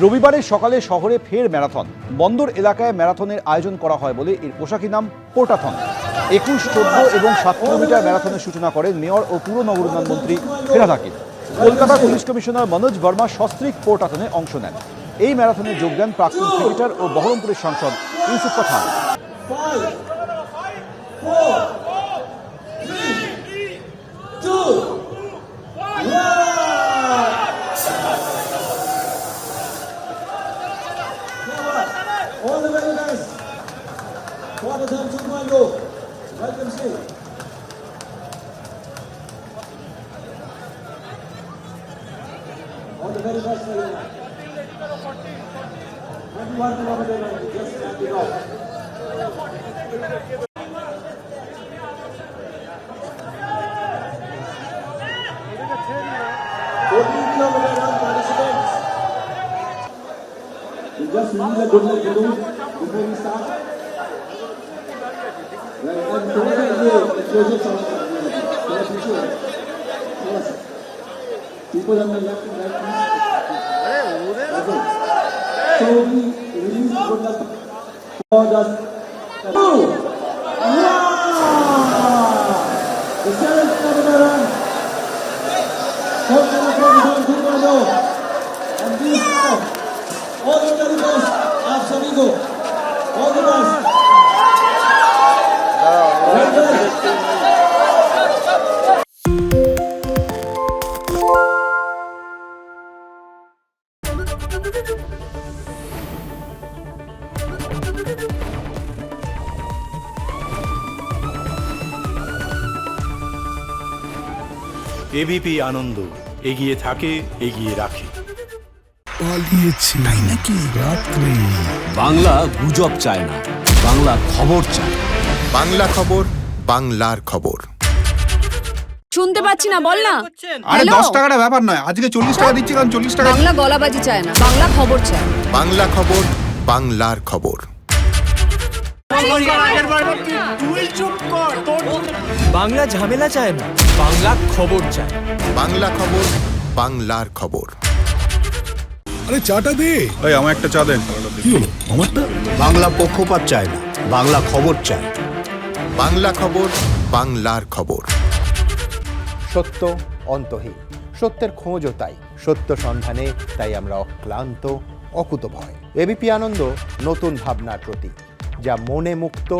রবিবারে সকালে শহরে ফের ম্যারাথন। বন্দর এলাকায় ম্যারাথনের আয়োজন করা হয় বলে এর পোশাকি নাম পোর্টাথন। 21, 14 এবং 7 কিলোমিটার ম্যারাথনের সূচনা করেন মেয়র ও পুর নগরোন্নয়ন মন্ত্রী ফিরহাদ হাকিম। কলকাতা পুলিশ কমিশনার মনোজ বর্মা সস্ত্রীক পোর্টাথনে অংশ নেন। এই ম্যারাথনে যোগ দেন প্রাক্তন ক্রিকেটার ও বহরমপুরের সাংসদ ইউসুফ পাঠান। All the very best. Quarter time 2.0. Welcome, Steve. All the very best for you. 21 kilometers, just wrap it off. Just release a good leg balloon before we start. Right, and don't get the closure sound. People on the left and right, please. Okay. So we release good leg for the two. Wow! The 7th kilometer run. 4 kilometers, 2.0. And these now. All the very best, आप सभी को all the best. ABP আনন্দ এগিয়ে থাকে, এগিয়ে রাখে। পালিয়েছে তাই নাকি? রাত্রে বাংলা গুজব চায় না, বাংলা খবর চায়। বাংলা খবর, বাংলার খবর। শুনতে পাচ্ছি না, বল না। আরে 10 টাকাটা ব্যাপার নয়, আজকে 40 টাকা দিচ্ছি, কারণ 40 টাকা। বাংলা গলাবাজি চায় না, বাংলা খবর চায়। বাংলা খবর, বাংলার খবর। বাংলা ঝামেলা চায় না, বাংলা খবর চায়। বাংলা খবর, বাংলার খবর। আরে চাটা দে। এই আমার একটা চা দেন। কি হলো আমারটা? বাংলা পক্ষপাত চায় না, বাংলা খবর চায়। বাংলা খবর, বাংলার খবর। সত্য অন্তহীন, সত্যের খোঁজও তাই, সত্য সন্ধানে তাই আমরা অক্লান্ত, অকুতভয়। এবিপি আনন্দ নতুন ভাবনার প্রতীক, যা মনে মুক্ত,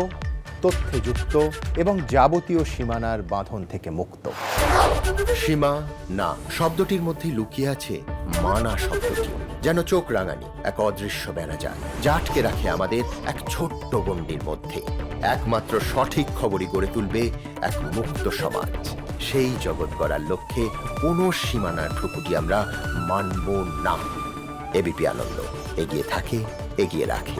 তথ্যে যুক্ত এবং যাবতীয় সীমানার বাঁধন থেকে মুক্ত। সীমা না শব্দটির মধ্যে লুকিয়ে আছে মানা শব্দটি, যেন চোখ রাঙানি এক অদৃশ্য বেড়াজাল, যা আটকে রাখে আমাদের এক ছোট্ট গণ্ডির মধ্যে। একমাত্র সঠিক খবরই গড়ে তুলবে এক মুক্ত সমাজ। সেই জগৎ গড়ার লক্ষ্যে কোনো সীমানার ঠুকুটি আমরা মানব না। এবিপি আনন্দ এগিয়ে থাকে, এগিয়ে রাখে।